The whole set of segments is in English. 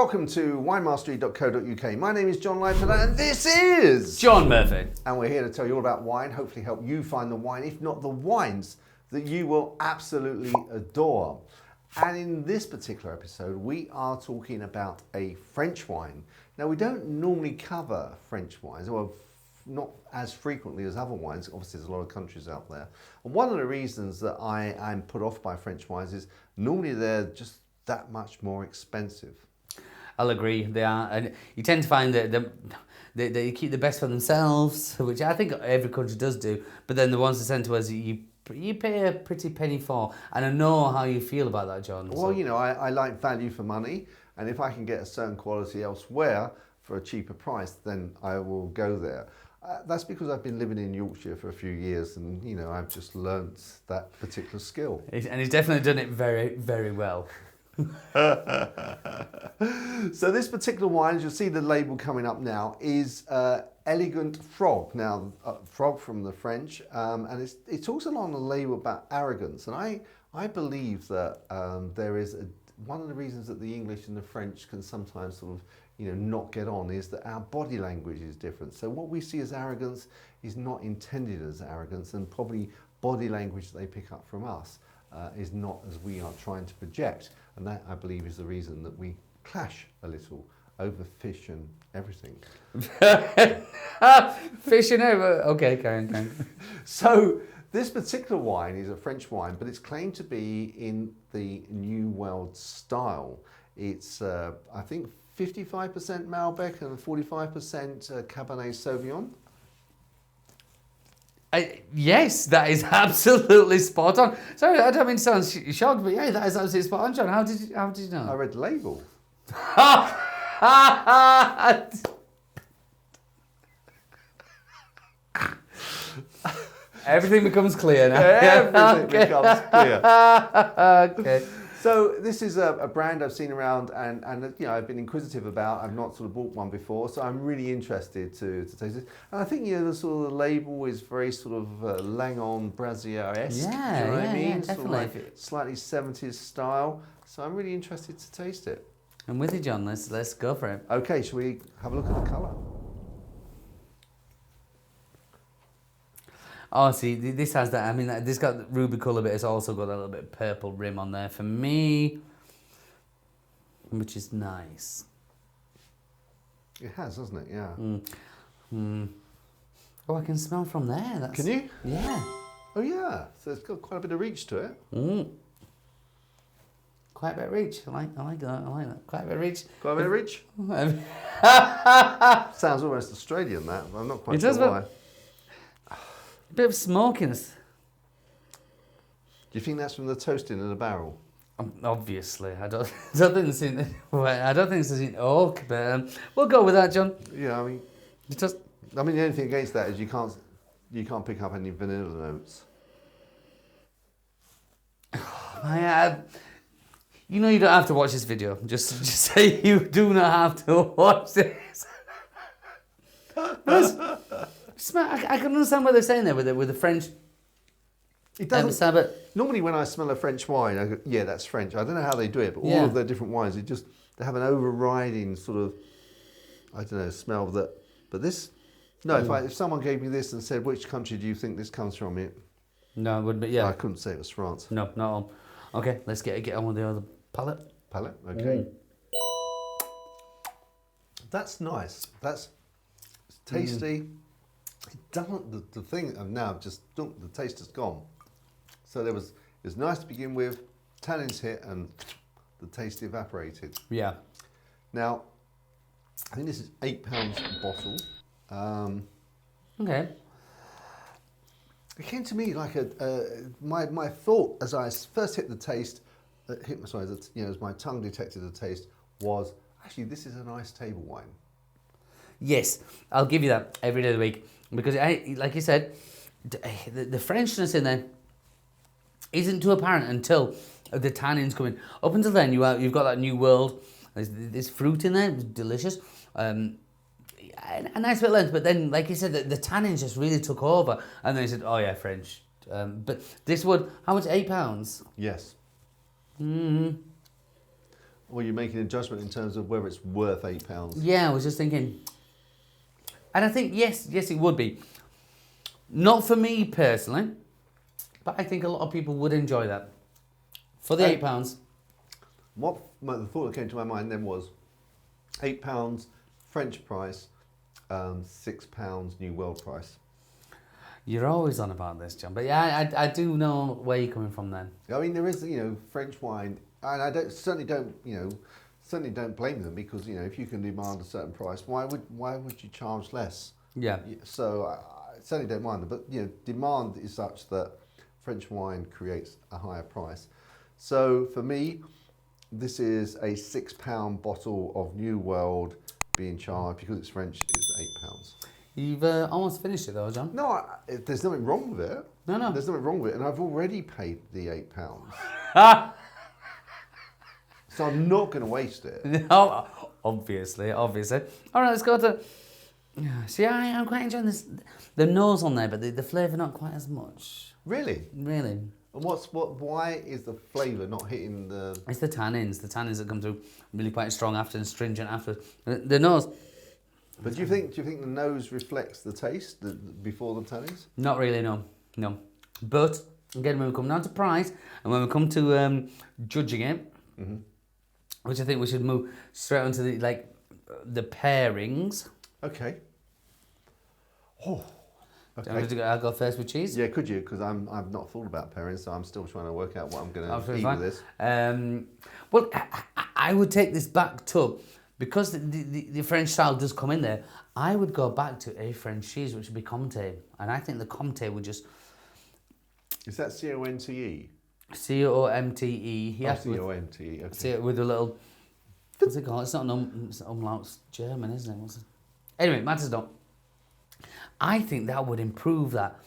Welcome to winemastery.co.uk. My name is John Lightfoot and this is John Murphy. And we're here to tell you all about wine, hopefully help you find the wine, if not the wines, that you will absolutely adore. And in this particular episode, we are talking about a French wine. Now, we don't normally cover French wines, well, not as frequently as other wines. Obviously, there's a lot of countries out there. And one of the reasons that I am put off by French wines is normally they're just that much more expensive. I'll agree, they are. And you tend to find that they keep the best for themselves, which I think every country does do. But then the ones that send to us, you pay a pretty penny for. And I know how you feel about that, John. Well, you know, I like value for money. And if I can get a certain quality elsewhere for a cheaper price, then I will go there. That's because I've been living in Yorkshire for a few years and, you know, I've just learnt that particular skill. And he's definitely done it very, very well. So this particular wine, as you'll see the label coming up now, is Elegant Frog. Now, frog from the French, and it talks along the label about arrogance. And I believe that there is one of the reasons that the English and the French can sometimes sort of, you know, not get on is that our body language is different. So what we see as arrogance is not intended as arrogance, and probably body language that they pick up from us is not as we are trying to project. And that, I believe, is the reason that we clash a little over fish and everything. Fish and over. Okay, carry on. So this particular wine is a French wine, but it's claimed to be in the New World style. It's, I think, 55% Malbec and 45% Cabernet Sauvignon. Yes, that is absolutely spot on. Sorry, I don't mean to sound shocked, but yeah, that is absolutely spot on, John. How did you know? I read the label. Everything becomes clear now. Everything becomes clear. Okay. So this is a brand I've seen around and you know, I've been inquisitive about. I've not sort of bought one before, so I'm really interested to taste it. And I think, you know, the sort of the label is very sort of Langon Brazier-esque. Yeah, you know what I mean? definitely. Sort of like slightly 70s style. So I'm really interested to taste it. I'm with you, John. Let's go for it. Okay, shall we have a look at the colour? Oh, see, this has that. I mean, this got the ruby colour, but it's also got a little bit of purple rim on there for me, which is nice. It has, hasn't it? Yeah. Oh, I can smell from there. Can you? Yeah. Oh, yeah. So it's got quite a bit of reach to it. Quite a bit of reach. I like that. Quite a bit of reach. Quite a bit of reach? Sounds almost Australian, that. But I'm not quite sure why. A bit of smokiness. Do you think that's from the toasting in the barrel? Obviously, I don't think it's in. I don't think it's in oak, but we'll go with that, John. Yeah, I mean, the only thing against that is you can't pick up any vanilla notes. You know, you don't have to watch this video. Just say you do not have to watch this. I can understand what they're saying there with the French. It doesn't. Normally, when I smell a French wine, I go, "Yeah, that's French." I don't know how they do it, but all of their different wines, they have an overriding sort of, I don't know, smell that. But this, no. If someone gave me this and said, "Which country do you think this comes from?" No, it wouldn't be. Yeah, I couldn't say it was France. No, not all. Okay, let's get on with the other palate. Okay. That's nice. That's tasty. It doesn't. The thing now the taste has gone. So it was nice to begin with. Tannins hit and the taste evaporated. Yeah. Now, I think this is £8 a bottle. Okay. It came to me like my thought as I first hit the taste, as my tongue detected the taste, was actually this is a nice table wine. Yes, I'll give you that every day of the week because, like you said, the Frenchness in there isn't too apparent until the tannins come in. Up until then, you've got that New World. There's fruit in there, it's delicious. A nice bit of length, but then, like you said, the tannins just really took over, and then he said, "Oh yeah, French." But this would, how much? £8? Yes. Or you're making a judgment in terms of whether it's worth £8. Yeah, I was just thinking. And I think, yes, it would be. Not for me personally, but I think a lot of people would enjoy that. For the £8. The thought that came to my mind then was £8 French price, £6 New World price. You're always on about this, John. But yeah, I do know where you're coming from then. I mean, there is, French wine, and I certainly don't blame them because, if you can demand a certain price, why would you charge less? Yeah. So I certainly don't mind them, but demand is such that French wine creates a higher price. So for me, this is a £6 bottle of New World being charged because it's French. It's £8. You've almost finished it though, John. No, there's nothing wrong with it. No. There's nothing wrong with it, and I've already paid the £8. So I'm not going to waste it. No, obviously. All right, let's go to. See, I'm quite enjoying this. The nose on there, but the flavour not quite as much. Really? Really. And why is the flavour not hitting the... It's the tannins that come through really quite strong after and stringent after. The nose. But do you think the nose reflects the taste before the tannins? Not really, no. But again, when we come down to price and when we come to judging it, which I think we should move straight onto the pairings. Okay. Oh. Okay. I'll go first with cheese. Yeah, could you? Because I've not thought about pairings, so I'm still trying to work out what I'm going to eat with this. Well, I would take this back to, because the French style does come in there, I would go back to a French cheese, which would be Comte. And I think the Comte would just... Is that C-O-N-T-E? C-O-M-T-E. Yeah, C-O-M-T-E, okay. See it with a little... What's it called? It's not it's umlaut, it's German, isn't it? Anyway, matters not. I think that would improve that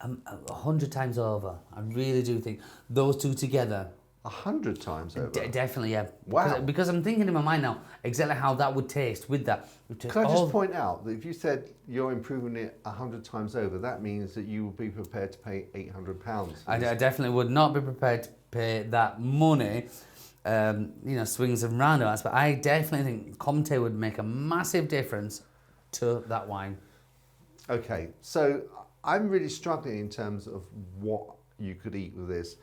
100 times over. I really do think those two together. 100 times over? Definitely, yeah. Wow. Because I'm thinking in my mind now exactly how that would taste with that. Can I just point out that if you said you're improving it 100 times over, that means that you would be prepared to pay £800. I definitely would not be prepared to pay that money. Swings and roundabouts, but I definitely think Comte would make a massive difference to that wine. Okay, so I'm really struggling in terms of what you could eat with this.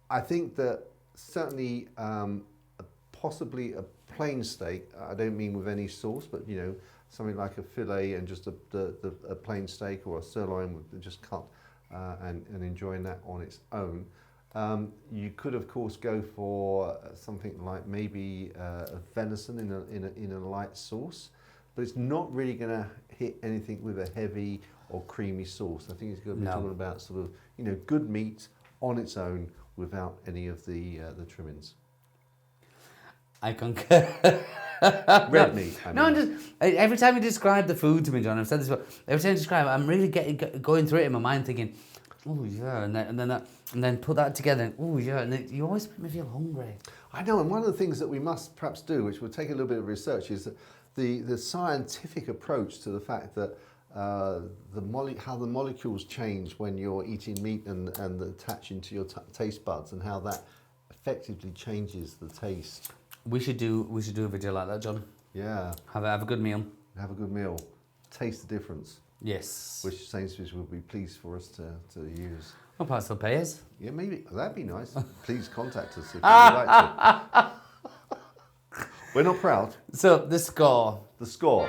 I think that certainly possibly a plain steak, I don't mean with any sauce, but something like a fillet and just a plain steak or a sirloin with just cut and enjoying that on its own. You could of course go for something like maybe a venison in a light sauce, but it's not really going to hit anything with a heavy or creamy sauce. I think it's going to be talking about sort of good meat on its own without any of the trimmings. I concur. Red meat. Every time you describe the food to me, John, I've said this before. Every time you describe it, I'm really going through it in my mind, thinking, oh yeah, and then put that together, and oh yeah, and you always make me feel hungry. I know, and one of the things that we must perhaps do, which will take a little bit of research, is that the scientific approach to the fact that how the molecules change when you're eating meat and attaching to your taste buds, and how that effectively changes the taste. We should do a video like that, John. Yeah. Have a good meal. Have a good meal. Taste the difference. Yes. Which Sainsbury's would be pleased for us to use. Well, perhaps they'll pay us. Yeah, maybe. That'd be nice. Please contact us if you'd like to. We're not proud. So, the score. The score.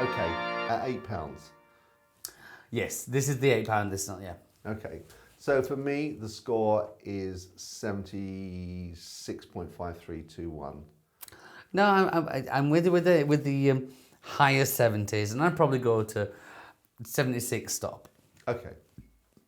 Okay, at £8. Yes, this is the £8. This is not, yeah. Okay, so for me, the score is 76.5321. No, I'm with the higher 70s, and I'd probably go to 76 stop. Okay.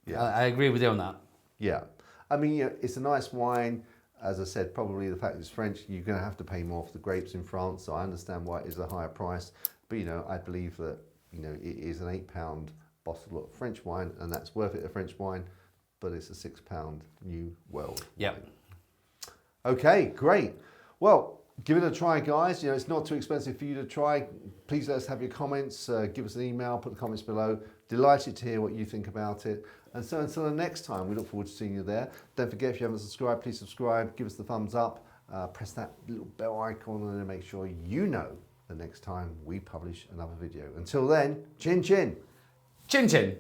Yeah. I agree with you on that. Yeah. I mean, it's a nice wine. As I said, probably the fact it's French, you're going to have to pay more for the grapes in France, so I understand why it is a higher price. But, I believe that, it is an £8 bottle of French wine, and that's worth it, a French wine, but it's a £6 New World wine. Okay, great. Well, give it a try, guys. It's not too expensive for you to try. Please let us have your comments. Give us an email, put the comments below. Delighted to hear what you think about it. And so until the next time, we look forward to seeing you there. Don't forget, if you haven't subscribed, please subscribe, give us the thumbs up, press that little bell icon and then make sure you know the next time we publish another video. Until then, chin chin. Chin chin.